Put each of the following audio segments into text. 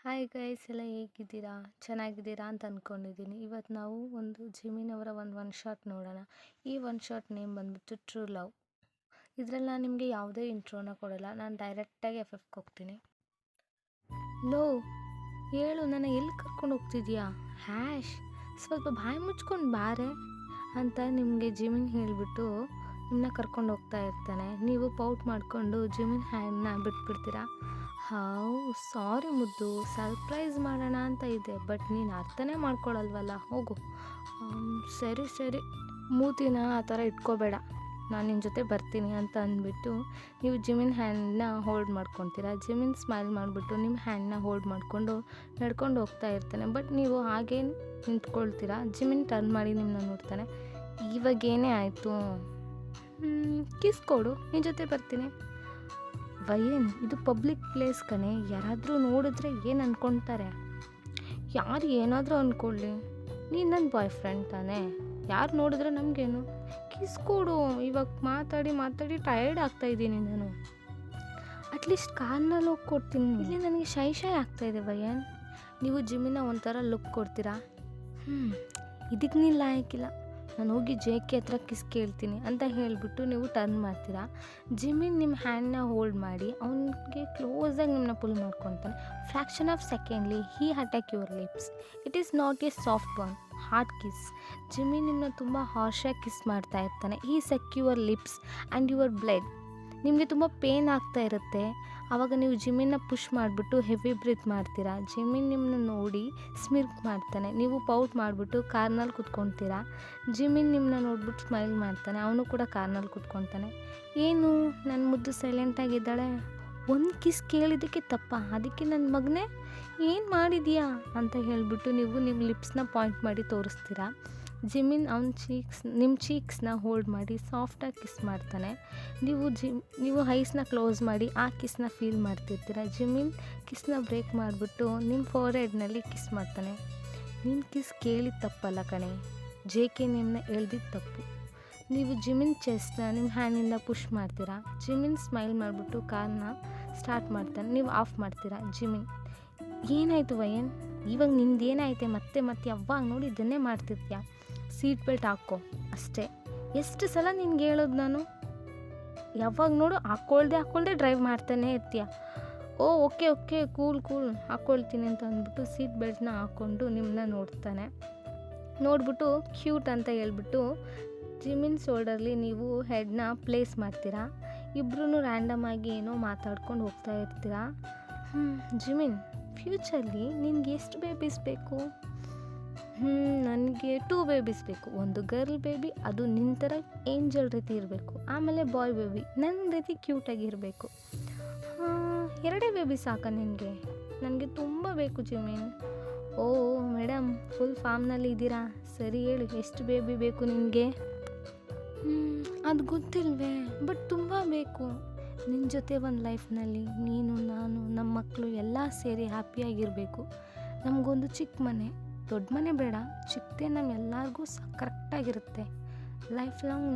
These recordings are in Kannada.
ಹಾಯ್ ಗೈಸ್ ಎಲ್ಲ ಹೇಗಿದ್ದೀರಾ? ಚೆನ್ನಾಗಿದ್ದೀರಾ ಅಂತ ಅಂದ್ಕೊಂಡಿದ್ದೀನಿ. ಇವತ್ತು ನಾವು ಒಂದು ಜಿಮಿನವರ ಒನ್ ಶಾಟ್ ನೋಡೋಣ. ಈ ಒನ್ ಶಾಟ್ ನೇಮ್ ಬಂದ್ಬಿಟ್ಟು ಟ್ರೂ ಲವ್. ಇದರಲ್ಲಿ ನಾನು ನಿಮಗೆ ಯಾವುದೇ ಇಂಟ್ರೋನ ಕೊಡಲ್ಲ, ನಾನು ಡೈರೆಕ್ಟಾಗಿ ಎಫ್ ಹೋಗ್ತೀನಿ. ಲೋ, ಹೇಳು, ನನ್ನ ಎಲ್ಲಿ ಕರ್ಕೊಂಡು ಹೋಗ್ತಿದ್ಯಾ? ಹ್ಯಾಶ್, ಸ್ವಲ್ಪ ಬಾಯಿ ಮುಚ್ಕೊಂಡು ಬಾರೆ ಅಂತ ನಿಮಗೆ ಜಿಮಿನ್ ಹೇಳಿಬಿಟ್ಟು ನಿಮ್ಮನ್ನ ಕರ್ಕೊಂಡು ಹೋಗ್ತಾ ಇರ್ತಾನೆ. ನೀವು ಪೌಟ್ ಮಾಡಿಕೊಂಡು ಜಿಮಿನ್ ಹ್ಯಾಂಡನ್ನ ಬಿಟ್ಬಿಡ್ತೀರಾ. ಹೌ ಸಾರಿ ಮುದ್ದು, ಸರ್ಪ್ರೈಸ್ ಮಾಡೋಣ ಅಂತ ಇದೆ, ಬಟ್ ನೀನು ಅರ್ಥನೇ ಮಾಡ್ಕೊಳಲ್ವಲ್ಲ, ಹೋಗು. ಸರಿ ಸರಿ, ಮೂತಿನ ಆ ಥರ ಇಟ್ಕೋಬೇಡ, ನಾನು ನಿನ್ನ ಜೊತೆ ಬರ್ತೀನಿ ಅಂತ ಅಂದ್ಬಿಟ್ಟು ನೀವು ಜಿಮಿನ್ ಹ್ಯಾಂಡನ್ನ ಹೋಲ್ಡ್ ಮಾಡ್ಕೊತೀರಾ. ಜಿಮಿನ್ ಸ್ಮೈಲ್ ಮಾಡಿಬಿಟ್ಟು ನಿಮ್ಮ ಹ್ಯಾಂಡನ್ನ ಹೋಲ್ಡ್ ಮಾಡಿಕೊಂಡು ನಡ್ಕೊಂಡು ಹೋಗ್ತಾ ಇರ್ತಾನೆ. ಬಟ್ ನೀವು ಹಾಗೇ ನಿಂತ್ಕೊಳ್ತೀರಾ. ಜಿಮಿನ್ ಟರ್ನ್ ಮಾಡಿ ನಿಮ್ಮನ್ನ ನೋಡ್ತಾನೆ. ಇವಾಗೇನೇ ಆಯಿತು? ಕಿಸ್ ಕೊಡು, ನಿನ್ನ ಜೊತೆ ಬರ್ತೀನಿ. ವಯನ್, ಇದು ಪಬ್ಲಿಕ್ ಪ್ಲೇಸ್ ಕಣೆ, ಯಾರಾದರೂ ನೋಡಿದ್ರೆ ಏನು ಅಂದ್ಕೊಳ್ತಾರೆ? ಯಾರು ಏನಾದರೂ ಅಂದ್ಕೊಳ್ಳಿ, ನೀನು ನನ್ನ ಬಾಯ್ ಫ್ರೆಂಡ್ ತಾನೇ, ಯಾರು ನೋಡಿದ್ರೆ ನಮಗೇನು? ಕಿಸ್ ಕೊಡು, ಇವಾಗ ಮಾತಾಡಿ ಮಾತಾಡಿ ಟಯರ್ಡ್ ಆಗ್ತಾಯಿದ್ದೀನಿ ನಾನು. ಅಟ್ಲೀಸ್ಟ್ ಕಾರ್ನಲ್ಲಿ ಹೋಗಿ ಕೊಡ್ತೀನಿ. ಇಲ್ಲಿ ನನಗೆ ಶೈ ಆಗ್ತಾಯಿದೆ ವಯನ್. ನೀವು ಜಿಮ್ಮಿನ ಒಂಥರ ಲುಕ್ ಕೊಡ್ತೀರಾ. ಇದಕ್ಕೆ ನೀನು ಲಾಯಕ್ಕಿಲ್ಲ, ನಾನು ಹೋಗಿ ಜೆ.ಕೆ ಹತ್ರ ಕಿಸ್ ಕೇಳ್ತೀನಿ ಅಂತ ಹೇಳಿಬಿಟ್ಟು ನೀವು ಟರ್ನ್ ಮಾಡ್ತೀರಾ. ಜಿಮಿನ್ ನಿಮ್ಮ ಹ್ಯಾಂಡನ್ನ ಹೋಲ್ಡ್ ಮಾಡಿ ಅವನಿಗೆ ಕ್ಲೋಸಾಗಿ ನಿಮ್ಮನ್ನ ಪುಲ್ ಮಾಡ್ಕೊತಾನೆ. ಫ್ರ್ಯಾಕ್ಷನ್ ಆಫ್ ಸೆಕೆಂಡ್ಲಿ he attack your lips. It is not a soft one, hard kiss. Jimin ನಿಮ್ಮನ್ನ ತುಂಬ ಹಾರ್ಶಾಗಿ ಕಿಸ್ ಮಾಡ್ತಾ ಇರ್ತಾನೆ. He suck your lips and your blood. ನಿಮಗೆ ತುಂಬ ಪೇನ್ ಆಗ್ತಾ ಇರುತ್ತೆ. ಆವಾಗ ನೀವು ಜಿಮಿನ್ನ ಪುಷ್ ಮಾಡಿಬಿಟ್ಟು ಹೆವಿ ಬ್ರೀತ್ ಮಾಡ್ತೀರಾ. ಜಿಮಿನ್ ನಿಮ್ಮನ್ನ ನೋಡಿ ಸ್ಮಿರ್ಕ್ ಮಾಡ್ತಾನೆ. ನೀವು ಪೌಟ್ ಮಾಡಿಬಿಟ್ಟು ಕಾರ್ನಲ್ಲಿ ಕುತ್ಕೊತೀರಾ. ಜಿಮಿನ್ ನಿಮ್ಮನ್ನ ನೋಡ್ಬಿಟ್ಟು ಸ್ಮೈಲ್ ಮಾಡ್ತಾನೆ. ಅವನು ಕೂಡ ಕಾರ್ನಲ್ಲಿ ಕುತ್ಕೊತಾನೆ. ಏನು ನನ್ನ ಮುದ್ದು ಸೈಲೆಂಟಾಗಿದ್ದಾಳೆ, ಒಂದು ಕಿಸ್ ಕೇಳಿದ್ದಕ್ಕೆ ತಪ್ಪ, ಅದಕ್ಕೆ ನನ್ನ ಮಗನೇ ಏನು ಮಾಡಿದೀಯಾ ಅಂತ ಹೇಳಿಬಿಟ್ಟು ನೀವು ನಿಮ್ಮ ಲಿಪ್ಸ್ನ ಪಾಯಿಂಟ್ ಮಾಡಿ ತೋರಿಸ್ತೀರಾ. ಜಿಮಿನ್ ನಿಮ್ಮ ಚೀಕ್ಸ್ನ ಹೋಲ್ಡ್ ಮಾಡಿ ಸಾಫ್ಟಾಗಿ ಕಿಸ್ ಮಾಡ್ತಾನೆ. ನೀವು ಐಸ್ನ ಕ್ಲೋಸ್ ಮಾಡಿ ಆ ಕಿಸ್ನ ಫೀಲ್ ಮಾಡ್ತಿರ್ತೀರ. ಜಿಮಿನ್ ಕಿಸ್ನ ಬ್ರೇಕ್ ಮಾಡಿಬಿಟ್ಟು ನಿಮ್ಮ ಫೋರ್ಹೆಡ್ನಲ್ಲಿ ಕಿಸ್ ಮಾಡ್ತಾನೆ. ನಿಮ್ಮ ಕಿಸ್ ಕೇಳಿದ ತಪ್ಪಲ್ಲ ಕಣೆ, ಜೆ.ಕೆ ನಿಮ್ಮನ್ನ ಎಳ್ದಿದ್ದು ತಪ್ಪು. ನೀವು ಜಿಮಿನ್ ಚೆಸ್ಟ್ನ ನಿಮ್ಮ ಹ್ಯಾಂಡಿಂದ ಪುಷ್ ಮಾಡ್ತೀರಾ. ಜಿಮಿನ್ ಸ್ಮೈಲ್ ಮಾಡಿಬಿಟ್ಟು ಕಾರ್ನ ಸ್ಟಾರ್ಟ್ ಮಾಡ್ತಾನೆ. ನೀವು ಆಫ್ ಮಾಡ್ತೀರಾ. ಜಿಮಿನ್, ಏನಾಯಿತು ವಯನ್, ಇವಾಗ ನಿಂದೇನಾಯ್ತೆ ಮತ್ತೆ ಯಾವಾಗ ನೋಡಿ ಇದನ್ನೇ ಮಾಡ್ತಿರ್ತೀಯ? ಸೀಟ್ ಬೆಲ್ಟ್ ಹಾಕ್ಕೋ ಅಷ್ಟೇ. ಎಷ್ಟು ಸಲ ನಿನ್ಗೆ ಹೇಳೋದು ನಾನು? ಯಾವಾಗ ನೋಡು ಹಾಕ್ಕೊಳ್ದೆ ಡ್ರೈವ್ ಮಾಡ್ತಾನೆ ಇರ್ತೀಯ. ಓಕೆ ಕೂಲ್ ಹಾಕ್ಕೊಳ್ತೀನಿ ಅಂತ ಅಂದ್ಬಿಟ್ಟು ಸೀಟ್ ಬೆಲ್ಟ್ನ ಹಾಕ್ಕೊಂಡು ನಿಮ್ಮನ್ನ ನೋಡ್ತಾನೆ. ನೋಡ್ಬಿಟ್ಟು ಕ್ಯೂಟ್ ಅಂತ ಹೇಳ್ಬಿಟ್ಟು ಜಿಮಿನ್ ಶೋಲ್ಡರ್ಲಿ ನೀವು ಹೆಡ್ನ ಪ್ಲೇಸ್ ಮಾಡ್ತೀರಾ. ಇಬ್ಬರೂ ರ್ಯಾಂಡಮ್ ಆಗಿ ಏನೋ ಮಾತಾಡ್ಕೊಂಡು ಹೋಗ್ತಾ ಇರ್ತೀರಾ. ಜಿಮಿನ್, ಫ್ಯೂಚರ್ಲಿ ನಿನ್ಗೆ ಎಷ್ಟು ಬೇಬೀಸ್ ಬೇಕು? ನನಗೆ 2 ಬೇಬೀಸ್ ಬೇಕು. ಒಂದು ಗರ್ಲ್ ಬೇಬಿ, ಅದು ನಿನ್ನ ಥರ ಏಂಜಲ್ ರೀತಿ ಇರಬೇಕು. ಆಮೇಲೆ ಬಾಯ್ ಬೇಬಿ ನನ್ನ ರೀತಿ ಕ್ಯೂಟಾಗಿರಬೇಕು. 2 ಬೇಬಿ ಸಾಕ ನಿನಗೆ? ನನಗೆ ತುಂಬ ಬೇಕು ಜಿಮಿನ್. ಓ ಮೇಡಮ್, ಫುಲ್ ಫಾರ್ಮ್ನಲ್ಲಿ ಇದ್ದೀರಾ. ಸರಿ ಹೇಳು, ಎಷ್ಟು ಬೇಬಿ ಬೇಕು ನಿನಗೆ? ಅದು ಗೊತ್ತಿಲ್ವೇ, ಬಟ್ ತುಂಬ ಬೇಕು. ನಿನ್ನ ಜೊತೆ ಒಂದು ಲೈಫ್ನಲ್ಲಿ ನೀನು, ನಾನು, ನಮ್ಮ ಮಕ್ಕಳು ಎಲ್ಲ ಸೇರಿ ಹ್ಯಾಪಿಯಾಗಿರಬೇಕು. ನಮಗೊಂದು ಚಿಕ್ಕ ಮನೆ, ದೊಡ್ಡ ಮನೆ ಬೇಡ, ಚಿಕ್ಕದೇ ನಮ್ಮೆಲ್ಲರಿಗೂ ಕರೆಕ್ಟಾಗಿರುತ್ತೆ. ಲೈಫ್ ಲಾಂಗ್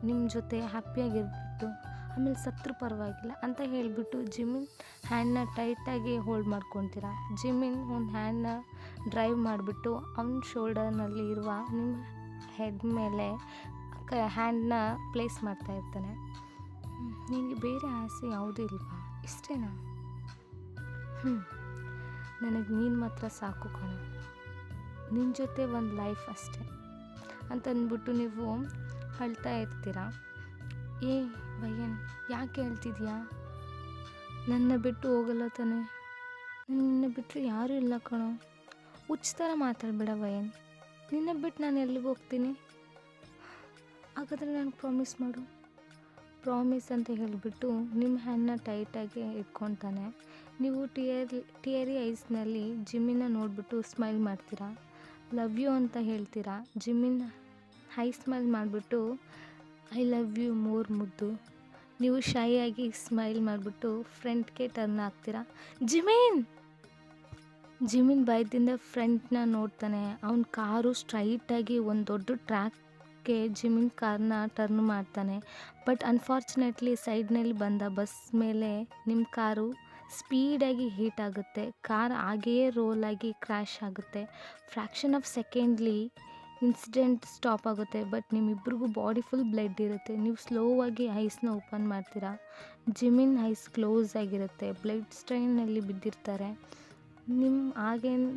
ನಿಮ್ಮ ಜೊತೆ ಹ್ಯಾಪಿಯಾಗಿರ್ಬಿಟ್ಟು ಆಮೇಲೆ ಸತ್ರು ಪರವಾಗಿಲ್ಲ ಅಂತ ಹೇಳಿಬಿಟ್ಟು ಜಿಮಿನ್ ಹ್ಯಾಂಡನ್ನ ಟೈಟಾಗಿ ಹೋಲ್ಡ್ ಮಾಡ್ಕೊತೀರಾ. ಜಿಮಿನ್ ಒಂದು ಹ್ಯಾಂಡನ್ನ ಡ್ರೈವ್ ಮಾಡಿಬಿಟ್ಟು ಅವನ ಶೋಲ್ಡರ್ನಲ್ಲಿ ಇರುವ ನಿಮ್ಮ ಹೆಡ್ ಮೇಲೆ ಹ್ಯಾಂಡನ್ನ ಪ್ಲೇಸ್ ಮಾಡ್ತಾ ಇರ್ತಾನೆ. ನಿನಗೆ ಬೇರೆ ಆಸೆ ಯಾವುದೂ ಇಲ್ವಾ? ಇಷ್ಟೇನಾ? ನನಗೆ ನೀನು ಮಾತ್ರ ಸಾಕು ಕಣ, ನಿನ್ನ ಜೊತೆ ಒಂದು ಲೈಫ್ ಅಷ್ಟೆ ಅಂತಂದ್ಬಿಟ್ಟು ನೀವು ಅಳ್ತಾ ಇರ್ತೀರಾ. ವಯನ್, ಯಾಕೆ ಹೇಳ್ತಿದ್ಯಾ? ನನ್ನ ಬಿಟ್ಟು ಹೋಗಲ್ಲ ತಾನೆ? ನಿನ್ನ ಬಿಟ್ಟರೆ ಯಾರೂ ಇಲ್ಲ ಕಣೋ. ಹುಚ್ಚ ಥರ ಮಾತಾಡಬೇಡ ವಯನ್. ನಿನ್ನ ಬಿಟ್ಟು ನಾನು ಎಲ್ಲಿಗೆ ಹೋಗ್ತೀನಿ? ಹಾಗಾದರೆ ನನಗೆ ಪ್ರಾಮಿಸ್ ಮಾಡು. ಪ್ರಾಮಿಸ್ ಅಂತ ಹೇಳಿಬಿಟ್ಟು ನಿಮ್ಮ ಹ್ಯಾಂಡನ್ನ ಟೈಟಾಗಿ ಇಟ್ಕೊತಾನೆ. ನೀವು ಟಿಯರಿ ಐಸ್ನಲ್ಲಿ ಜಿಮಿನ್ನ ನೋಡಿಬಿಟ್ಟು ಸ್ಮೈಲ್ ಮಾಡ್ತೀರಾ. ಲವ್ ಯು ಅಂತ ಹೇಳ್ತೀರಾ. ಜಿಮಿನ್ ಹೈ ಸ್ಮೈಲ್ ಮಾಡಿಬಿಟ್ಟು ಐ ಲವ್ ಯು ಮೋರ್ ಮುದ್ದು. ನೀವು ಶೈ ಆಗಿ ಸ್ಮೈಲ್ ಮಾಡಿಬಿಟ್ಟು ಫ್ರಂಟ್ಗೆ ಟರ್ನ್ ಆಗ್ತೀರಾ. ಜಿಮಿನ್ ಭಯದಿಂದ ಫ್ರಂಟ್ನ ನೋಡ್ತಾನೆ. ಅವನ ಕಾರು ಸ್ಟ್ರೈಟಾಗಿ ಒಂದು ದೊಡ್ಡ ಟ್ರ್ಯಾಕ್ಗೆ ಜಿಮಿನ್ ಕಾರ್ನ ಟರ್ನ್ ಮಾಡ್ತಾನೆ. ಬಟ್ ಅನ್ಫಾರ್ಚುನೇಟ್ಲಿ ಸೈಡ್ನಲ್ಲಿ ಬಂದ ಬಸ್ ಮೇಲೆ ನಿಮ್ಮ ಕಾರು ಸ್ಪೀಡಾಗಿ ಹೀಟ್ ಆಗುತ್ತೆ, ಕಾರ್ ಹಾಗೆಯೇ ರೋಲ್ ಆಗಿ ಕ್ರ್ಯಾಶ್ ಆಗುತ್ತೆ. Fraction of secondly incident stop ಆಗುತ್ತೆ. ಬಟ್ ನಿಮ್ಮಿಬ್ರಿಗೂ ಬಾಡಿ ಫುಲ್ ಬ್ಲಡ್ ಇರುತ್ತೆ. ನೀವು ಸ್ಲೋವಾಗಿ ಐಸ್ನ ಓಪನ್ ಮಾಡ್ತೀರಾ. ಜಿಮಿನ್ ಐಸ್ ಕ್ಲೋಸ್ ಆಗಿರುತ್ತೆ, ಬ್ಲಡ್ ಸ್ಟ್ರೈನಲ್ಲಿ ಬಿದ್ದಿರ್ತಾರೆ.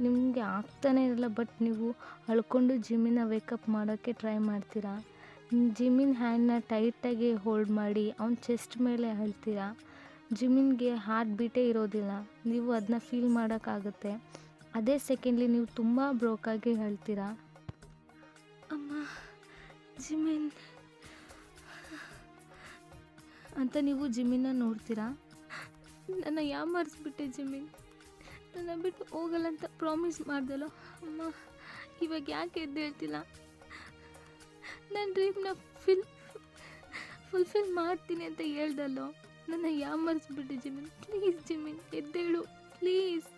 ನಿಮಗೆ ಆಗ್ತಾನೆ ಇರಲ್ಲ, ಬಟ್ ನೀವು ಅಳ್ಕೊಂಡು ಜಿಮಿನ ವೇಕಪ್ ಮಾಡೋಕ್ಕೆ ಟ್ರೈ ಮಾಡ್ತೀರಾ. ಜಿಮಿನ್ ಹ್ಯಾಂಡ್ನ ಟೈಟಾಗಿ ಹೋಲ್ಡ್ ಮಾಡಿ ಅವ್ನ ಚೆಸ್ಟ್ ಮೇಲೆ ಅಳ್ತೀರಾ. ಜಿಮಿನ್ಗೆ ಹಾರ್ಟ್ ಬೀಟೇ ಇರೋದಿಲ್ಲ, ನೀವು ಅದನ್ನ ಫೀಲ್ ಮಾಡೋಕ್ಕಾಗುತ್ತೆ. ಅದೇ ಸೆಕೆಂಡ್ಲಿ ನೀವು ತುಂಬ ಬ್ರೋಕಾಗಿ ಅಳ್ತೀರಾ. ಅಮ್ಮ, ಜಿಮಿನ್ ಅಂತ ನೀವು ಜಿಮಿನ್ನ ನೋಡ್ತೀರಾ. ನನ್ನ ಯಾಮಾರಿಸ್ಬಿಟ್ಟೆ ಜಿಮಿನ್, ನನ್ನ ಬಿಟ್ಟು ಹೋಗಲ್ಲ ಅಂತ ಪ್ರಾಮಿಸ್ ಮಾಡ್ದಲ್ಲೋ ಅಮ್ಮ, ಇವಾಗ ಯಾಕೆ ಎದ್ದೇಳ್ತಿಲ್ಲ? ನನ್ನ ಡ್ರೀಮ್ನ ಫುಲ್ಫಿಲ್ ಮಾಡ್ತೀನಿ ಅಂತ ಹೇಳ್ದಲ್ಲೋ, ನನ್ನ ಯಾಮಾರಿಸ್ಬಿಟ್ಟೆ ಜಿಮಿನ್. ಪ್ಲೀಸ್ ಜಿಮಿನ್, ಎದ್ದೇಳು ಪ್ಲೀಸ್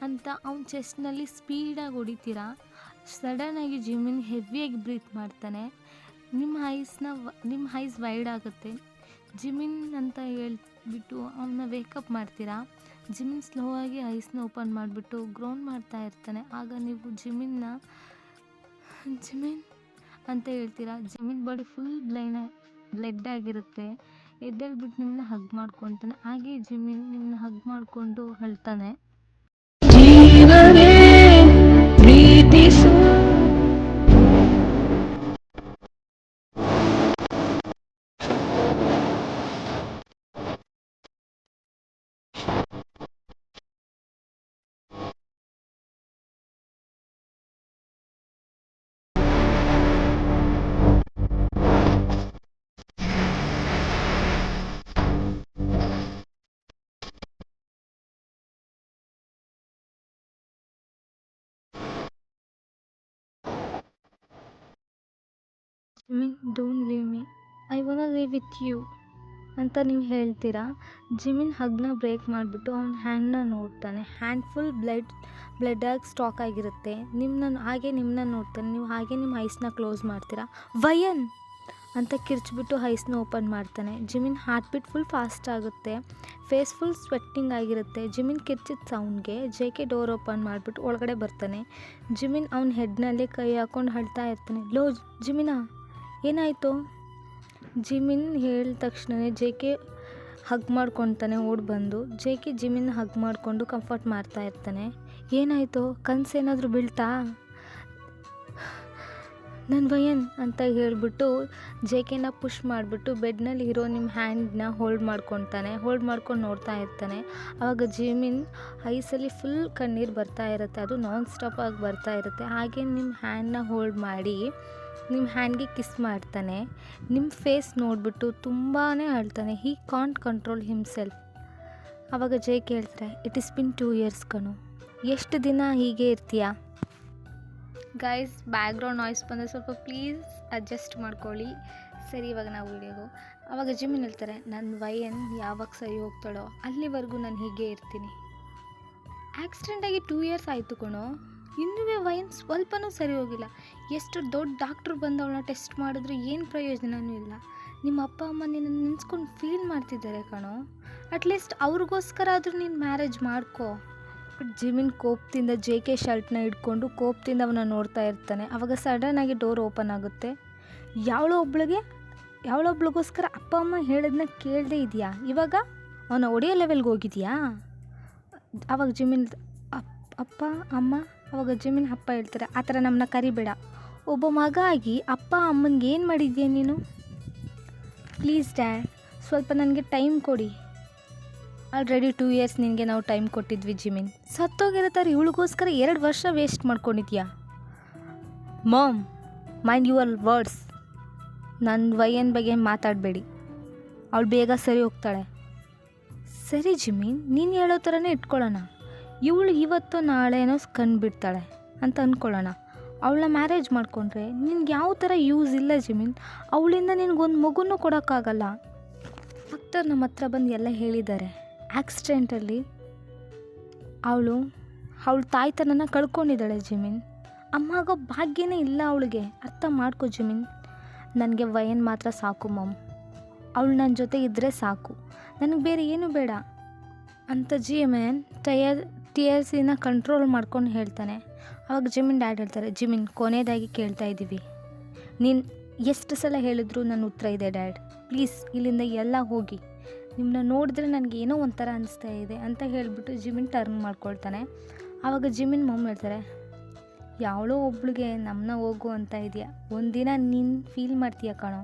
ಅಂತ ಅವ್ನ ಚೆಸ್ಟ್ನಲ್ಲಿ ಸ್ಪೀಡಾಗಿ ಹೊಡಿತೀರಾ. ಸಡನ್ನಾಗಿ ಜಿಮಿನ್ ಹೆವಿಯಾಗಿ ಬ್ರೀತ್ ಮಾಡ್ತಾನೆ. ನಿಮ್ಮ ಐಸ್ ವೈಡ್ ಆಗುತ್ತೆ. ಜಿಮಿನ್ ಅಂತ ಹೇಳ್ಬಿಟ್ಟು ಅವನ್ನ ವೇಕಪ್ ಮಾಡ್ತೀರಾ. ಜಿಮಿನ್ ಸ್ಲೋ ಆಗಿ ಐಸ್ನ ಓಪನ್ ಮಾಡಿಬಿಟ್ಟು ಗ್ರೌಂಡ್ ಮಾಡ್ತಾ ಇರ್ತಾನೆ. ಆಗ ನೀವು ಜಿಮಿನ್ ಅಂತ ಹೇಳ್ತೀರಾ. ಜಿಮಿನ್ ಬಾಡಿ ಫುಲ್ ಬ್ಲಡ್ ಆಗಿರುತ್ತೆ. ಎದ್ದೇಳ್ಬಿಟ್ಟು ನಿಮ್ಮನ್ನ ಹಗ್ ಮಾಡ್ಕೊತಾನೆ. ಹಾಗೆ ಜಿಮಿನ್ ನಿಮ್ಮನ್ನ ಹಗ್ ಮಾಡಿಕೊಂಡು ಅಳ್ತಾನೆ. Jimin, don't leave me, I want live with you ಅಂತ ನೀವು ಹೇಳ್ತೀರಾ. ಜಿಮಿನ್ ಹಗ್ನ ಬ್ರೇಕ್ ಮಾಡಿಬಿಟ್ಟು ಅವ್ನ ಹ್ಯಾಂಡ್ನ ನೋಡ್ತಾನೆ. ಹ್ಯಾಂಡ್ ಫುಲ್ ಬ್ಲಡ್ಡಾಗಿ ಸ್ಟಾಕ್ ಆಗಿರುತ್ತೆ. ನಿಮ್ಮನ್ನ ನೋಡ್ತಾನೆ. ನೀವು ಹಾಗೆ ನಿಮ್ಮ ಐಸ್ನ ಕ್ಲೋಸ್ ಮಾಡ್ತೀರಾ. ವಯನ್ ಅಂತ ಕಿರ್ಚ್ಬಿಟ್ಟು ಐಸ್ನ ಓಪನ್ ಮಾಡ್ತಾನೆ. ಜಿಮಿನ್ ಹಾರ್ಟ್ ಬೀಟ್ ಫುಲ್ ಫಾಸ್ಟ್ ಆಗುತ್ತೆ. ಫೇಸ್ ಫುಲ್ ಸ್ವೆಟ್ಟಿಂಗ್ ಆಗಿರುತ್ತೆ. ಜಿಮಿನ್ ಕಿರ್ಚಿದ ಸೌಂಡ್ಗೆ ಜೆ.ಕೆ ಡೋರ್ ಓಪನ್ ಮಾಡಿಬಿಟ್ಟು ಒಳಗಡೆ ಬರ್ತಾನೆ. ಜಿಮಿನ್ ಅವ್ನ ಹೆಡ್ನಲ್ಲಿ ಕೈ ಹಾಕೊಂಡು ಅಳ್ತಾ ಇರ್ತಾನೆ. ಲೋ ಜಿಮಿನಾ, ಏನಾಯಿತು? ಜಿಮಿನ್ ಹೇಳಿದ ತಕ್ಷಣವೇ ಜೆ.ಕೆ ಹಗ್ ಮಾಡ್ಕೊತಾನೆ. ಓಡಿ ಬಂದು ಜೆ.ಕೆ ಜಿಮಿನ್ ಹಗ್ ಮಾಡಿಕೊಂಡು ಕಂಫರ್ಟ್ ಮಾಡ್ತಾ ಇರ್ತಾನೆ. ಏನಾಯಿತು? ಕನಸೇನಾದರೂ ಬೀಳ್ತಾ? ನನ್ನ ವಯನ್ ಅಂತ ಹೇಳಿಬಿಟ್ಟು ಜೆ.ಕೆನ ಪುಷ್ ಮಾಡಿಬಿಟ್ಟು ಬೆಡ್ನಲ್ಲಿ ಇರೋ ನಿಮ್ಮ ಹ್ಯಾಂಡ್ನ ಹೋಲ್ಡ್ ಮಾಡ್ಕೊಂಡು ನೋಡ್ತಾ ಇರ್ತಾನೆ. ಆವಾಗ ಜಿಮಿನ್ ಐಸಲ್ಲಿ ಫುಲ್ ಕಣ್ಣೀರು ಬರ್ತಾ ಇರುತ್ತೆ. ಅದು ನಾನ್ ಸ್ಟಾಪ್ ಆಗಿ ಬರ್ತಾ ಇರುತ್ತೆ. ಹಾಗೆ ನಿಮ್ಮ ಹ್ಯಾಂಡ್ನ ಹೋಲ್ಡ್ ಮಾಡಿ ನಿಮ್ಮ ಹ್ಯಾಂಡ್ಗೆ ಕಿಸ್ ಮಾಡ್ತಾನೆ. ನಿಮ್ಮ ಫೇಸ್ ನೋಡಿಬಿಟ್ಟು ತುಂಬಾ ಅಳ್ತಾನೆ. ಹೀ ಕಾಂಟ್ ಕಂಟ್ರೋಲ್ ಹಿಮ್ಸೆಲ್ಫ್. ಆವಾಗ ಜೆ.ಕೆ ಹೇಳ್ತಾರೆ, ಇಟ್ ಇಸ್ ಬಿನ್ 2 years ಕಣೋ, ಎಷ್ಟು ದಿನ ಹೀಗೆ ಇರ್ತೀಯಾ? ಗೈಸ್, ಬ್ಯಾಕ್ಗ್ರೌಂಡ್ ನಾಯ್ಸ್ ಬಂದರೆ ಸ್ವಲ್ಪ ಪ್ಲೀಸ್ ಅಡ್ಜಸ್ಟ್ ಮಾಡ್ಕೊಳ್ಳಿ. ಸರಿ, ಇವಾಗ ನಾವು ವಿಡಿಯೋಗು. ಆವಾಗ ಜಿಮಿನ್ ಹೇಳ್ತಾರೆ, ನನ್ನ ವಯನ್ ಯಾವಾಗ ಸರಿ ಹೋಗ್ತಾಳೋ ಅಲ್ಲಿವರೆಗೂ ನಾನು ಹೀಗೆ ಇರ್ತೀನಿ. ಆಕ್ಸಿಡೆಂಟಾಗಿ 2 years ಆಯಿತು ಕಣೋ, ಇನ್ನೂ ವಯನ್ ಸ್ವಲ್ಪನೂ ಸರಿ ಹೋಗಿಲ್ಲ. ಎಷ್ಟು ದೊಡ್ಡ ಡಾಕ್ಟ್ರು ಬಂದು ಅವಳನ್ನ ಟೆಸ್ಟ್ ಮಾಡಿದ್ರು ಏನು ಪ್ರಯೋಜನವೂ ಇಲ್ಲ. ನಿಮ್ಮ ಅಪ್ಪ ಅಮ್ಮ ನಿನ್ನ ನೆನೆಸ್ಕೊಂಡು ಫೀಲ್ ಮಾಡ್ತಿದ್ದಾರೆ ಕಣೋ. ಅಟ್ಲೀಸ್ಟ್ ಅವ್ರಿಗೋಸ್ಕರ ಆದರೂ ನೀನು ಮ್ಯಾರೇಜ್ ಮಾಡ್ಕೋ. ಬಟ್ ಜಿಮಿನ್ ಕೋಪದಿಂದ ಜೆ.ಕೆ ಶರ್ಟ್ನ ಹಿಡ್ಕೊಂಡು ಕೋಪದಿಂದ ಅವನ ನೋಡ್ತಾ ಇರ್ತಾನೆ. ಆವಾಗ ಸಡನ್ನಾಗಿ ಡೋರ್ ಓಪನ್ ಆಗುತ್ತೆ. ಯಾವಳೊಬ್ಳಿಗೋಸ್ಕರ ಅಪ್ಪ ಅಮ್ಮ ಹೇಳೋದನ್ನ ಕೇಳದೇ ಇದೆಯಾ? ಇವಾಗ ಅವನ ಒಡೆಯೋ ಲೆವೆಲ್ಗೆ ಹೋಗಿದೆಯಾ? ಆವಾಗ ಜಿಮಿನ್ ಅಪ್ಪ ಅಮ್ಮ, ಆವಾಗ ಜಿಮಿನ್ ಅಪ್ಪ ಹೇಳ್ತಾರೆ, ಆ ಥರ ನಮ್ಮನ್ನ ಕರಿಬೇಡ. ಒಬ್ಬ ಮಗ ಆಗಿ ಅಪ್ಪ ಅಮ್ಮನಿಗೆ ಏನು ಮಾಡಿದ್ಯಾ ನೀನು? ಪ್ಲೀಸ್ ಡ್ಯಾಡ್, ಸ್ವಲ್ಪ ನನಗೆ ಟೈಮ್ ಕೊಡಿ. ಆಲ್ರೆಡಿ 2 years ನಿನಗೆ ನಾವು ಟೈಮ್ ಕೊಟ್ಟಿದ್ವಿ ಜಿಮಿನ್. ಸತ್ತೋಗಿರೋ ಥರ ಇವಳಿಗೋಸ್ಕರ 2 ವರ್ಷ ವೇಸ್ಟ್ ಮಾಡ್ಕೊಂಡಿದ್ಯಾ? Mom, mind your words. ನನ್ನ ವಯನ್ ಬಗ್ಗೆ ಮಾತಾಡಬೇಡಿ. ಅವಳು ಬೇಗ ಸರಿ ಹೋಗ್ತಾಳೆ. ಸರಿ ಜಿಮಿನ್, ನೀನು ಹೇಳೋ ಥರನೇ ಇಟ್ಕೊಳ್ಳೋಣ. ಇವಳು ಇವತ್ತು ನಾಳೆನೋ ಕಂಡುಬಿಡ್ತಾಳೆ ಅಂತ ಅಂದ್ಕೊಳ್ಳೋಣ. ಅವಳನ್ನ ಮ್ಯಾರೇಜ್ ಮಾಡಿಕೊಂಡ್ರೆ ನಿನ್ಗೆ ಯಾವ ಥರ ಯೂಸ್ ಇಲ್ಲ ಜಿಮಿನ್. ಅವಳಿಂದ ನಿನಗೊಂದು ಮಗುನೂ ಕೊಡೋಕ್ಕಾಗಲ್ಲ. ಡಾಕ್ಟರ್ ನಮ್ಮ ಹತ್ರ ಬಂದು ಎಲ್ಲ ಹೇಳಿದ್ದಾರೆ. ಆಕ್ಸಿಡೆಂಟಲ್ಲಿ ಅವಳು ತಾಯ್ತನನ ಕಳ್ಕೊಂಡಿದ್ದಾಳೆ ಜಿಮಿನ್. ಅಮ್ಮ ಆಗೋ ಭಾಗ್ಯನೇ ಇಲ್ಲ ಅವಳಿಗೆ. ಅರ್ಥ ಮಾಡ್ಕೊ ಜಿಮಿನ್. ನನಗೆ ವಯನ್ ಮಾತ್ರ ಸಾಕು ಮಾಮ್. ಅವಳು ನನ್ನ ಜೊತೆ ಇದ್ದರೆ ಸಾಕು, ನನಗೆ ಬೇರೆ ಏನೂ ಬೇಡ. ಅಂತ ಜಿಮಿನ್ ಟಿಯರ್ಸಿನ ಕಂಟ್ರೋಲ್ ಮಾಡ್ಕೊಂಡು ಹೇಳ್ತಾನೆ. ಆವಾಗ ಜಿಮಿನ್ ಡ್ಯಾಡ್ ಹೇಳ್ತಾರೆ, ಜಿಮಿನ್ ಕೊನೆಯದಾಗಿ ಕೇಳ್ತಾ ಇದ್ದೀವಿ, ನೀನು ಎಷ್ಟು ಸಲ ಹೇಳಿದ್ರು ನನ್ನ ಉತ್ತರ ಇದೆ ಡ್ಯಾಡ್, ಪ್ಲೀಸ್ ಇಲ್ಲಿಂದ ಎಲ್ಲ ಹೋಗಿ, ನಿಮ್ಮನ್ನ ನೋಡಿದ್ರೆ ನನಗೆ ಏನೋ ಒಂಥರ ಅನಿಸ್ತಾ ಇದೆ ಅಂತ ಹೇಳಿಬಿಟ್ಟು ಜಿಮಿನ್ ಟರ್ನ್ ಮಾಡ್ಕೊಳ್ತಾನೆ. ಆವಾಗ ಜಿಮಿನ್ ಮಮ್ ಹೇಳ್ತಾರೆ, ಯಾವಳೋ ಒಬ್ಳಿಗೆ ನಮ್ಮನ್ನ ಹೋಗು ಅಂತ ಇದೆಯಾ, ಒಂದಿನ ನೀನು ಫೀಲ್ ಮಾಡ್ತೀಯ ಕಣೋ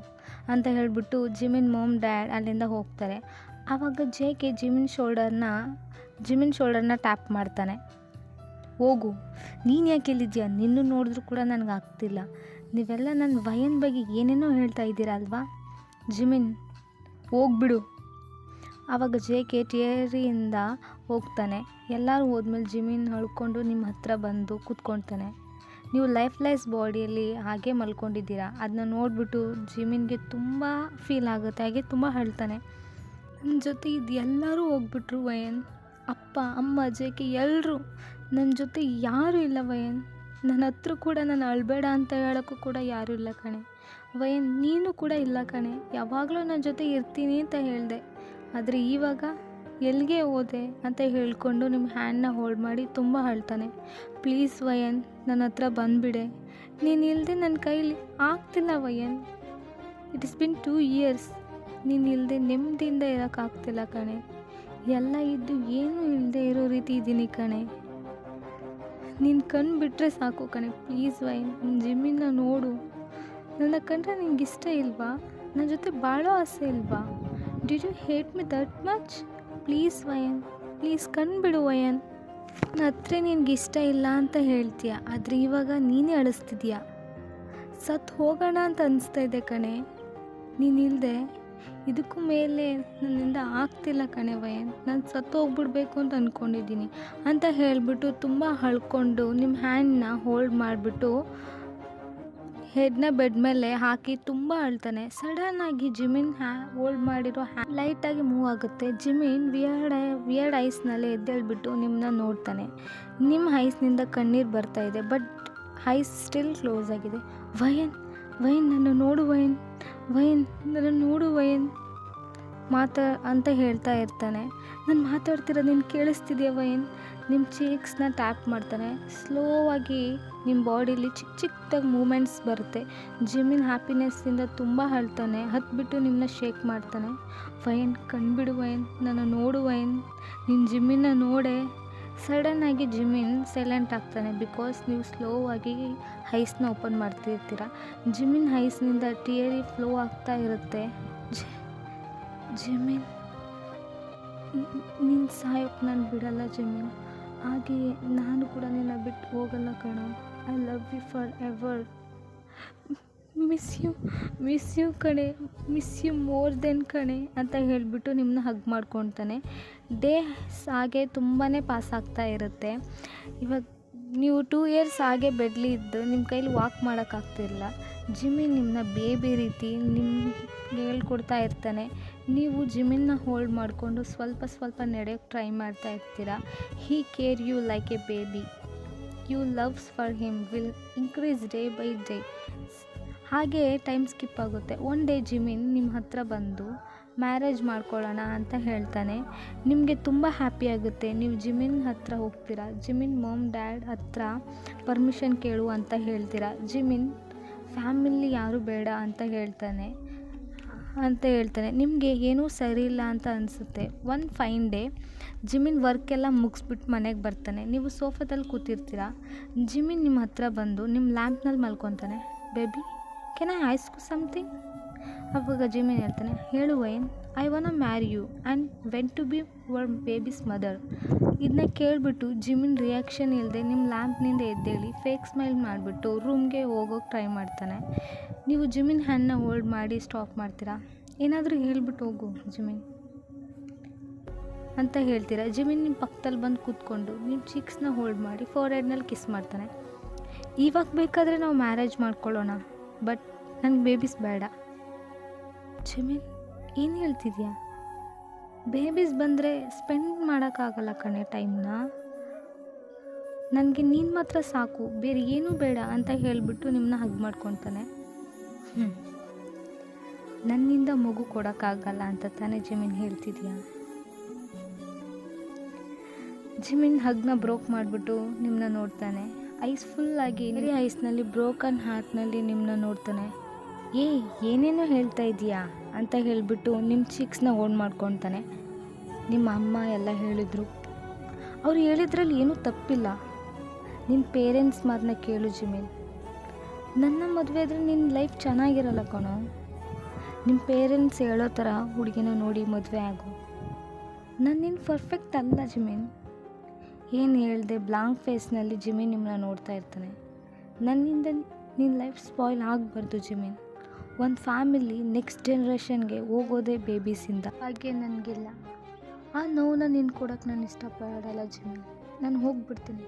ಅಂತ ಹೇಳಿಬಿಟ್ಟು ಜಿಮಿನ್ ಮಮ್ ಡ್ಯಾಡ್ ಅಲ್ಲಿಂದ ಹೋಗ್ತಾರೆ. ಆವಾಗ ಜೇಕೆ ಜಿಮಿನ್ ಶೋಲ್ಡರ್ನ ಟ್ಯಾಪ್ ಮಾಡ್ತಾನೆ. ಹೋಗು, ನೀನು ಯಾಕೆ ಇಲ್ಲಿದ್ಯಾ, ನಿನ್ನೂ ನೋಡಿದ್ರೂ ಕೂಡ ನನಗಾಗ್ತಿಲ್ಲ, ನೀವೆಲ್ಲ ನನ್ನ ವಯನ್ ಬಗ್ಗೆ ಏನೇನೋ ಹೇಳ್ತಾ ಇದ್ದೀರಾ ಅಲ್ವಾ, ಜಿಮಿನ್ ಹೋಗ್ಬಿಡು. ಆವಾಗ ಜೇಕೆ ಟಿಯರಿಯಿಂದ ಹೋಗ್ತಾನೆ. ಎಲ್ಲರೂ ಹೋದ್ಮೇಲೆ ಜಿಮಿನ್ ಅಳ್ಕೊಂಡು ನಿಮ್ಮ ಹತ್ರ ಬಂದು ಕೂತ್ಕೊಳ್ತಾನೆ. ನೀವು ಲೈಫ್ಲೆಸ್ ಬಾಡಿಯಲ್ಲಿ ಹಾಗೆ ಮಲ್ಕೊಂಡಿದ್ದೀರಾ, ಅದನ್ನ ನೋಡಿಬಿಟ್ಟು ಜಿಮಿನ್ಗೆ ತುಂಬ ಫೀಲ್ ಆಗುತ್ತೆ, ಹಾಗೆ ತುಂಬ ಅಳ್ತಾನೆ. ನನ್ನ ಜೊತೆ ಇದು ಎಲ್ಲರೂ ಹೋಗ್ಬಿಟ್ರು ವಯನ್, ಅಪ್ಪ ಅಮ್ಮ ಜೇಕೆ ಎಲ್ಲರೂ, ನನ್ನ ಜೊತೆ ಯಾರೂ ಇಲ್ಲ ವಯನ್, ನನ್ನ ಹತ್ರ ಕೂಡ ನಾನು ಅಳಬೇಡ ಅಂತ ಹೇಳೋಕ್ಕೂ ಕೂಡ ಯಾರೂ ಇಲ್ಲ ಕಣೆ ವಯನ್, ನೀನು ಕೂಡ ಇಲ್ಲ ಕಣೆ, ಯಾವಾಗಲೂ ನನ್ನ ಜೊತೆ ಇರ್ತೀನಿ ಅಂತ ಹೇಳಿದೆ, ಆದರೆ ಇವಾಗ ಎಲ್ಲಿಗೆ ಹೋದೆ ಅಂತ ಹೇಳ್ಕೊಂಡು ನಿಮ್ಮ ಹ್ಯಾಂಡನ್ನ ಹೋಲ್ಡ್ ಮಾಡಿ ತುಂಬ ಅಳ್ತಾನೆ. ಪ್ಲೀಸ್ ವಯನ್, ನನ್ನ ಹತ್ರ ಬಂದುಬಿಡೆ, ನೀನು ಇಲ್ಲದೆ ನನ್ನ ಕೈಲಿ ಆಗ್ತಿಲ್ಲ ವಯನ್, ಇಟ್ ಇಸ್ ಬಿನ್ 2 years, ನೀನು ಇಲ್ಲದೆ ನೆಮ್ಮದಿಯಿಂದ ಇರೋಕ್ಕಾಗ್ತಿಲ್ಲ ಕಣೆ, ಎಲ್ಲ ಇದ್ದು ಏನೂ ಇಲ್ಲದೆ ಇರೋ ರೀತಿ ಇದ್ದೀನಿ ಕಣೆ, ನೀನು ಕಣ್ಣು ಬಿಟ್ಟರೆ ಸಾಕು ಕಣೆ, ಪ್ಲೀಸ್ ವಯನ್, ನಿನ್ನ ಜಿಮ್ಮಿನ ನೋಡು, ನನ್ನ ಕಂಡ್ರೆ ನಿಂಗೆ ಇಷ್ಟ ಇಲ್ವಾ, ನನ್ನ ಜೊತೆ ಬಾಳೋ ಆಸೆ ಇಲ್ವಾ, did you hate me that much, please Y N, please ಕಣ್ಣು ಬಿಡು ವಯನ್, ನನ್ನ ಹತ್ರ ನಿನಗಿಷ್ಟ ಇಲ್ಲ ಅಂತ ಹೇಳ್ತೀಯ, ಆದರೆ ಇವಾಗ ನೀನೇ ಅಳಿಸ್ತಿದ್ಯಾ, ಸತ್ತು ಹೋಗೋಣ ಅಂತ ಅನಿಸ್ತಾ ಇದೆ ಕಣೆ, ನೀನಿಲ್ಲದೆ ಇದಕ್ಕೂ ಮೇಲೆ ನನ್ನಿಂದ ಆಗ್ತಿಲ್ಲ ಕಣೆ ವಯನ್, ನಾನು ಸತ್ತು ಹೋಗ್ಬಿಡ್ಬೇಕು ಅಂತ ಅಂದ್ಕೊಂಡಿದ್ದೀನಿ ಅಂತ ಹೇಳಿಬಿಟ್ಟು ತುಂಬ ಅಳ್ಕೊಂಡು ನಿಮ್ಮ ಹ್ಯಾಂಡನ್ನ ಹೋಲ್ಡ್ ಮಾಡಿಬಿಟ್ಟು ಹೆಡ್ನ ಬೆಡ್ ಮೇಲೆ ಹಾಕಿ ತುಂಬ ಅಳ್ತಾನೆ. ಸಡನ್ನಾಗಿ ಜಿಮಿನ್ ಹೋಲ್ಡ್ ಮಾಡಿರೋ ಹ್ಯಾಂಡ್ ಲೈಟಾಗಿ ಮೂವ್ ಆಗುತ್ತೆ. ಜಿಮಿನ್ ವಿಯರ್ಡ್ ಐಸ್ನಲ್ಲಿ ಎದ್ದೇಳ್ಬಿಟ್ಟು ನಿಮ್ಮನ್ನ ನೋಡ್ತಾನೆ. ನಿಮ್ಮ ಐಸ್ನಿಂದ ಕಣ್ಣೀರು ಬರ್ತಾ ಇದೆ, ಬಟ್ ಐಸ್ ಸ್ಟಿಲ್ ಕ್ಲೋಸ್ ಆಗಿದೆ. ವಯನ್ ನನ್ನ ನೋಡು ವಯನ್, ನನ್ನ ನೋಡು ವಯನ್ ಅಂತ ಹೇಳ್ತಾ ಇರ್ತಾನೆ. ನಾನು ಮಾತಾಡ್ತಿರೋದು ನೀನು ಕೇಳಿಸ್ತಿದ್ಯಾ ವಯನ್, ನಿಮ್ಮ ಚೀಕ್ಸ್ನ ಟ್ಯಾಪ್ ಮಾಡ್ತಾನೆ. ಸ್ಲೋ ಆಗಿ ನಿಮ್ಮ ಬಾಡಿಲಿ ಚಿಕ್ಕದಾಗಿ ಮೂಮೆಂಟ್ಸ್ ಬರುತ್ತೆ. ಜಿಮಿನ್ ಹ್ಯಾಪಿನೆಸ್ಸಿಂದ ತುಂಬ ಅಳ್ತಾನೆ, ಹತ್ಬಿಟ್ಟು ನಿಮ್ಮನ್ನ ಶೇಕ್ ಮಾಡ್ತಾನೆ. ವಯನ್ ಕಣ್ಬಿಡು ವಯನ್, ನನ್ನ ನೋಡು ವಯನ್, ನಿನ್ನ ಜಿಮ್ಮಿನ ನೋಡೆ. ಸಡನ್ನಾಗಿ ಜಿಮಿನ್ ಸೈಲೆಂಟ್ ಆಗ್ತಾನೆ, ಬಿಕಾಸ್ ನೀವು ಸ್ಲೋ ಆಗಿ ಐಸ್ನ ಓಪನ್ ಮಾಡ್ತಿರ್ತೀರ. ಜಿಮಿನ್ ಐಸ್ನಿಂದ ಟಿಯರಿ ಫ್ಲೋ ಆಗ್ತಾ ಇರುತ್ತೆ. ಜಿಮಿನ್, ನಿನ್ನ ಸಾಯೋಕ್ಕೆ ನಾನು ಬಿಡಲ್ಲ ಜಿಮಿನ್, ಹಾಗೆ ನಾನು ಕೂಡ ನಿನ್ನ ಬಿಟ್ಟು ಹೋಗಲ್ಲ ಕಣೋ, I love you forever, miss you ಕಣೆ, ಮಿಸ್ ಯು ಮೋರ್ ದೆನ್ ಕಣೆ ಅಂತ ಹೇಳಿಬಿಟ್ಟು ನಿಮ್ಮನ್ನ ಹಗ್ ಮಾಡ್ಕೊತಾನೆ. ಡೇಸ್ ಹಾಗೆ ತುಂಬಾ ಪಾಸ್ ಆಗ್ತಾ ಇರುತ್ತೆ. ಇವಾಗ ನೀವು 2 years ಹಾಗೆ ಬೆಡ್ಲಿ ಇದ್ದು ನಿಮ್ಮ ಕೈಲಿ ವಾಕ್ ಮಾಡೋಕ್ಕಾಗ್ತಿರಲಿಲ್ಲ. ಜಿಮಿನ್ ನಿಮ್ಮನ್ನ ಬೇಬಿ ರೀತಿ ನಿಮ್ಗೆ ಹೇಳ್ಕೊಡ್ತಾ ಇರ್ತಾನೆ. ನೀವು ಜಿಮಿನ್ನ ಹೋಲ್ಡ್ ಮಾಡಿಕೊಂಡು ಸ್ವಲ್ಪ ನಡೆಯೋಕ್ಕೆ ಟ್ರೈ ಮಾಡ್ತಾ ಇರ್ತೀರ. He care you like a baby, you loves for him will increase day by day. ಹಾಗೆ ಟೈಮ್ ಸ್ಕಿಪ್ ಆಗುತ್ತೆ. ಒನ್ ಡೇ ಜಿಮಿನ್ ನಿಮ್ಮ ಹತ್ರ ಬಂದು ಮ್ಯಾರೇಜ್ ಮಾಡ್ಕೊಳ್ಳೋಣ ಅಂತ ಹೇಳ್ತಾನೆ. ನಿಮಗೆ ತುಂಬ ಹ್ಯಾಪಿ ಆಗುತ್ತೆ. ನೀವು ಜಿಮಿನ್ ಹತ್ರ ಹೋಗ್ತೀರಾ, ಜಿಮಿನ್ ಮಾಮ್ ಡ್ಯಾಡ್ ಹತ್ರ ಪರ್ಮಿಷನ್ ಕೇಳು ಅಂತ ಹೇಳ್ತೀರಾ. ಜಿಮಿನ್ ಫ್ಯಾಮಿಲಿ ಯಾರೂ ಬೇಡ ಅಂತ ಹೇಳ್ತಾನೆ. ನಿಮಗೆ ಏನೂ ಸರಿ ಇಲ್ಲ ಅಂತ ಅನಿಸುತ್ತೆ. ಒನ್ ಫೈನ್ ಡೇ ಜಿಮಿನ್ ವರ್ಕೆಲ್ಲ ಮುಗಿಸ್ಬಿಟ್ಟು ಮನೆಗೆ ಬರ್ತಾನೆ. ನೀವು ಸೋಫಾದಲ್ಲಿ ಕೂತಿರ್ತೀರ. ಜಿಮಿನ್ ನಿಮ್ಮ ಹತ್ರ ಬಂದು ನಿಮ್ಮ ಲ್ಯಾಂಪ್ನಲ್ಲಿ ಮಲ್ಕೊತಾನೆ. Baby, can I ask something? ಅವಾಗ ಜಿಮಿನ್ ಹೇಳ್ತಾನೆ, ಹೇಳು Y N, I want marry you and went to be your babies mother. ಇದನ್ನ ಕೇಳಿಬಿಟ್ಟು ಜಿಮಿನ್ ರಿಯಾಕ್ಷನ್ ಇಲ್ಲದೆ ನಿಮ್ಮ ಲ್ಯಾಂಪ್ನಿಂದ ಎದ್ದೇಳಿ ಫೇಕ್ ಸ್ಮೈಲ್ ಮಾಡಿಬಿಟ್ಟು ರೂಮ್ಗೆ ಹೋಗೋಕ್ಕೆ ಟ್ರೈ ಮಾಡ್ತಾನೆ. ನೀವು ಜಿಮಿನ್ ಹ್ಯಾಂಡನ್ನ ಹೋಲ್ಡ್ ಮಾಡಿ ಸ್ಟಾಪ್ ಮಾಡ್ತೀರಾ. ಏನಾದರೂ ಹೇಳ್ಬಿಟ್ಟು ಹೋಗು ಜಿಮಿನ್ ಅಂತ ಹೇಳ್ತೀರಾ. ಜಿಮಿನ್ ನಿಮ್ಮ ಪಕ್ಕದಲ್ಲಿ ಬಂದು ಕೂತ್ಕೊಂಡು ನಿಮ್ಮ ಚೀಕ್ಸ್ನ ಹೋಲ್ಡ್ ಮಾಡಿ ಫೋರ್ಹೆಡ್ನಲ್ಲಿ ಕಿಸ್ ಮಾಡ್ತಾನೆ. ಇವಾಗ ಬೇಕಾದರೆ ನಾವು ಮ್ಯಾರೇಜ್ ಮಾಡ್ಕೊಳ್ಳೋಣ, ಬಟ್ ನನಗೆ ಬೇಬೀಸ್ ಬೇಡ. ಜಿಮಿನ್, ಏನು ಹೇಳ್ತಿದ್ಯಾ? ಬೇಬೀಸ್ ಬಂದರೆ ಸ್ಪೆಂಡ್ ಮಾಡೋಕ್ಕಾಗಲ್ಲ ಕಣೆ ಟೈಮ್ನ, ನನಗೆ ನೀನು ಮಾತ್ರ ಸಾಕು, ಬೇರೆ ಏನೂ ಬೇಡ ಅಂತ ಹೇಳಿಬಿಟ್ಟು ನಿಮ್ಮನ್ನ ಹಗ್ ಮಾಡ್ಕೊತಾನೆ. ನನ್ನಿಂದ ಮಗು ಕೊಡೋಕ್ಕಾಗಲ್ಲ ಅಂತ ತಾನೇ ಜಿಮಿನ್ ಹೇಳ್ತಿದ್ಯಾ? ಜಿಮಿನ್ ಹಗ್ನ ಬ್ರೋಕ್ ಮಾಡಿಬಿಟ್ಟು ನಿಮ್ಮನ್ನ ನೋಡ್ತಾನೆ. ಐಸ್ ಫುಲ್ಲಾಗಿ ಬರೀ ಐಸ್ನಲ್ಲಿ ಬ್ರೋಕನ್ ಹಾರ್ಟ್ನಲ್ಲಿ ನಿಮ್ಮನ್ನ ನೋಡ್ತಾನೆ. ಏನೇನೋ ಹೇಳ್ತಾ ಇದೀಯಾ ಅಂತ ಹೇಳಿಬಿಟ್ಟು ನಿಮ್ಮ ಚೀಕ್ಸ್ನ ಓನ್ ಮಾಡ್ಕೊತಾನೆ. ನಿಮ್ಮ ಅಮ್ಮ ಎಲ್ಲ ಹೇಳಿದರು, ಅವ್ರು ಹೇಳಿದ್ರಲ್ಲಿ ಏನೂ ತಪ್ಪಿಲ್ಲ. ನಿನ್ನ ಪೇರೆಂಟ್ಸ್ ಮಾತನ್ನ ಕೇಳು ಜಿಮಿನ್. ನನ್ನ ಮದುವೆ ಆದರೆ ನಿನ್ನ ಲೈಫ್ ಚೆನ್ನಾಗಿರಲ್ಲ ಕಣೋ. ನಿಮ್ಮ ಪೇರೆಂಟ್ಸ್ ಹೇಳೋ ಥರ ಹುಡುಗಿನ ನೋಡಿ ಮದುವೆ ಆಗು. ನಾನು ನಿನ್ನ ಪರ್ಫೆಕ್ಟ್ ಅಲ್ಲ ಜಿಮಿನ್. ಏನು ಹೇಳಿದೆ ಬ್ಲಾಂಕ್ ಫೇಸ್ನಲ್ಲಿ ಜಿಮಿನ್ ನಿಮ್ಮನ್ನ ನೋಡ್ತಾ ಇರ್ತಾನೆ. ನನ್ನಿಂದ ನಿನ್ನ ಲೈಫ್ ಸ್ಪಾಯ್ಲ್ ಆಗಬಾರ್ದು ಜಿಮಿನ್. ಒಂದು ಫ್ಯಾಮಿಲಿ ನೆಕ್ಸ್ಟ್ ಜನ್ರೇಷನ್ಗೆ ಹೋಗೋದೇ ಬೇಬೀಸಿಂದ. ಹಾಗೆ ನನಗಿಲ್ಲ. ಆ ನೋವನ್ನ ನೀನು ಕೊಡೋಕ್ಕೆ ನಾನು ಇಷ್ಟಪಡಲ್ಲ ಜಿಮಿನ್. ನಾನು ಹೋಗ್ಬಿಡ್ತೀನಿ.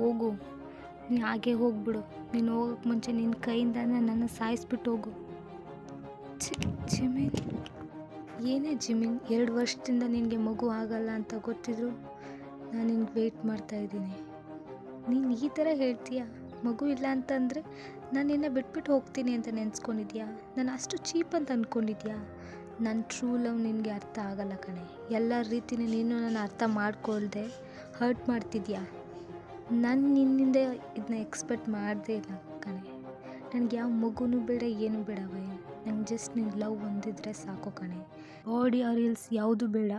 ಹೋಗು, ನೀ ಹಾಗೆ ಹೋಗ್ಬಿಡು. ನೀನು ಹೋಗೋಕ್ಕೆ ಮುಂಚೆ ನಿನ್ನ ಕೈಯಿಂದನೇ ನನ್ನ ಸಾಯಿಸ್ಬಿಟ್ಟು ಹೋಗು. ಜಿಮಿನ್, ಏನೇ ಜಿಮಿನ್, 2 ವರ್ಷದಿಂದ ನಿನಗೆ ಮಗು ಆಗಲ್ಲ ಅಂತ ಗೊತ್ತಿದ್ರು ನಾನು ನಿನ್ಗೆ ವೆಯ್ಟ್ ಮಾಡ್ತಾಯಿದ್ದೀನಿ. ನೀನು ಈ ಥರ ಹೇಳ್ತೀಯ? ಮಗು ಇಲ್ಲ ಅಂತಂದರೆ ನಾನು ನಿನ್ನ ಬಿಟ್ಬಿಟ್ಟು ಹೋಗ್ತೀನಿ ಅಂತ ನೆನೆಸ್ಕೊಂಡಿದ್ಯಾ? ನಾನು ಅಷ್ಟು ಚೀಪ್ ಅಂತ ಅಂದ್ಕೊಂಡಿದ್ಯಾ? ನನ್ನ ಟ್ರೂ ಲವ್ ನಿನಗೆ ಅರ್ಥ ಆಗಲ್ಲ ಕಣೆ. ಎಲ್ಲ ರೀತಿಯೂ ನೀನು ನನ್ನ ಅರ್ಥ ಮಾಡ್ಕೊಳ್ದೆ ಹರ್ಟ್ ಮಾಡ್ತಿದ್ಯಾ. ನಾನು ನಿನ್ನಿಂದ ಇದನ್ನ ಎಕ್ಸ್ಪೆಕ್ಟ್ ಮಾಡದೇ ಇಲ್ಲ ಕಣೆ. ನನಗೆ ಯಾವ ಮಗುನೂ ಬೇಡ, ಏನೂ ಬೇಡವೇ. ನಂಗೆ ಜಸ್ಟ್ ನಿನ್ನ ಲವ್ ಹೊಂದಿದ್ರೆ ಸಾಕು ಕಣೆ. ಬಾಡಿ ಆರ್ ಇಲ್ಸ್ ಯಾವುದು ಬೇಡ.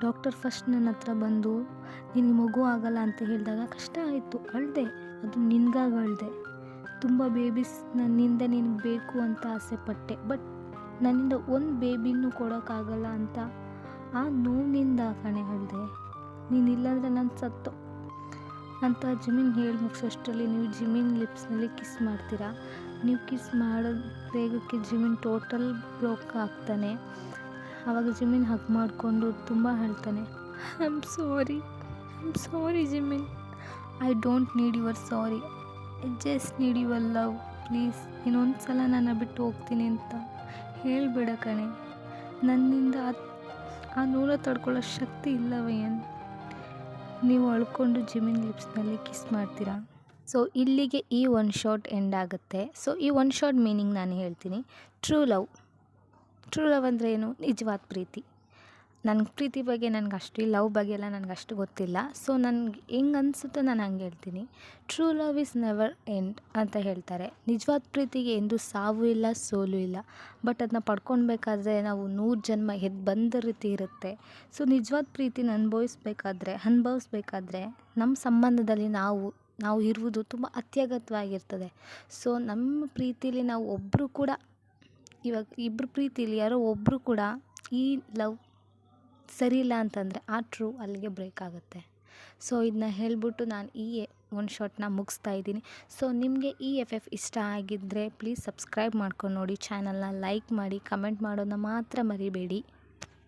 ಡಾಕ್ಟರ್ ಫಸ್ಟ್ ನನ್ನ ಹತ್ರ ಬಂದು ನಿನಗೆ ಮಗು ಆಗಲ್ಲ ಅಂತ ಹೇಳಿದಾಗ ಕಷ್ಟ ಆಯಿತು, ಅಳ್ದೆ. ಅದು ನಿನ್ಗಾಗಿ ಅಳ್ದೆ. ತುಂಬ ಬೇಬೀಸ್ ನನ್ನಿಂದ ನಿನಗೆ ಬೇಕು ಅಂತ ಆಸೆ ಪಟ್ಟೆ. ಬಟ್ ನನ್ನಿಂದ ಒಂದು ಬೇಬಿನೂ ಕೊಡೋಕ್ಕಾಗಲ್ಲ ಅಂತ ಆ ನೋವಿನಿಂದ ಕಣೆ ಅಳ್ದೆ. ನೀನಿಲ್ಲಾಂದರೆ ನಾನು ಸತ್ತು ಅಂತ ಜಿಮಿನ್ ಹೇಳಿ ಮುಗಿಸೋಷ್ಟರಲ್ಲಿ ನೀವು ಜಿಮಿನ್ ಲಿಪ್ಸ್ನಲ್ಲಿ ಕಿಸ್ ಮಾಡ್ತೀರಾ. ನೀವು ಕಿಸ್ ಮಾಡೋದು ಬೇಗಕ್ಕೆ ಜಿಮಿನ್ ಟೋಟಲ್ ಬ್ರೋಕ್ ಆಗ್ತಾನೆ. ಆವಾಗ ಜಿಮಿನ್ ಹಗ್ ಮಾಡಿಕೊಂಡು ತುಂಬ ಹೇಳ್ತಾನೆ, I am sorry Jimin. I don't need your sorry, I just need your love. Please ಇನ್ನೊಂದು ಸಲ ನನ್ನ ಬಿಟ್ಟು ಹೋಗ್ತೀನಿ ಅಂತ ಹೇಳಿಬಿಡ ಕಣೆ. ನನ್ನಿಂದ ಆ ನೋವು ತಡ್ಕೊಳ್ಳೋ ಶಕ್ತಿ ಇಲ್ಲವೇನ್. ನೀವು ಅಳ್ಕೊಂಡು ಜಿಮಿನ್ ಲಿಪ್ಸ್ನಲ್ಲಿ ಕಿಸ್ ಮಾಡ್ತೀರಾ. ಸೊ ಇಲ್ಲಿಗೆ ಈ ಒಂದು ಶಾರ್ಟ್ ಎಂಡ್ ಆಗುತ್ತೆ. ಸೊ ಈ ಒಂದು ಶಾರ್ಟ್ ಮೀನಿಂಗ್ ನಾನು ಹೇಳ್ತೀನಿ. ಟ್ರೂ ಲವ್ ಅಂದರೆ ಏನು? ನಿಜವಾದ ಪ್ರೀತಿ. ನನ್ನ ಪ್ರೀತಿ ಬಗ್ಗೆ ನನಗೆ ಅಷ್ಟು, ಈ ಲವ್ ಬಗ್ಗೆ ಎಲ್ಲ ನನಗೆ ಅಷ್ಟು ಗೊತ್ತಿಲ್ಲ. ಸೊ ನನಗೆ ಹೆಂಗೆ ಅನಿಸುತ್ತೋ ನಾನು ಹಂಗೆ ಹೇಳ್ತೀನಿ. True love is never end ಅಂತ ಹೇಳ್ತಾರೆ. ನಿಜವಾದ ಪ್ರೀತಿಗೆ ಎಂದೂ ಸಾವು ಇಲ್ಲ, ಸೋಲು ಇಲ್ಲ. ಬಟ್ ಅದನ್ನ ಪಡ್ಕೊಳ್ಬೇಕಾದ್ರೆ ನಾವು 100 ಜನ್ಮ ಎದ್ದು ಬಂದ ರೀತಿ ಇರುತ್ತೆ. ಸೊ ನಿಜವಾದ ಪ್ರೀತಿನ ಅನುಭವಿಸ್ಬೇಕಾದ್ರೆ ನಮ್ಮ ಸಂಬಂಧದಲ್ಲಿ ನಾವು ಇರುವುದು ತುಂಬ ಅತ್ಯಗತ್ಯವಾಗಿರ್ತದೆ. ಸೊ ನಮ್ಮ ಪ್ರೀತಿಲಿ ನಾವು ಒಬ್ಬರು ಕೂಡ, ಇವಾಗ ಇಬ್ಬರು ಪ್ರೀತಿಲಿ ಯಾರೋ ಒಬ್ಬರು ಕೂಡ ಈ ಲವ್ ಸರಿ ಇಲ್ಲ ಅಂತಂದರೆ ಆ ಟ್ರೂ ಅಲ್ಲಿಗೆ ಬ್ರೇಕ್ ಆಗುತ್ತೆ. ಸೊ ಇದನ್ನ ಹೇಳ್ಬಿಟ್ಟು ನಾನು ಈ ಒಂದು ಶಾರ್ಟ್ನ ಮುಗಿಸ್ತಾ ಇದ್ದೀನಿ. ಸೊ ನಿಮಗೆ ಈ FF ಇಷ್ಟ ಆಗಿದ್ದರೆ ಪ್ಲೀಸ್ ಸಬ್ಸ್ಕ್ರೈಬ್ ಮಾಡ್ಕೊಂಡು ನೋಡಿ, ಚಾನಲ್ನ ಲೈಕ್ ಮಾಡಿ, ಕಮೆಂಟ್ ಮಾಡೋದನ್ನ ಮಾತ್ರ ಮರಿಬೇಡಿ.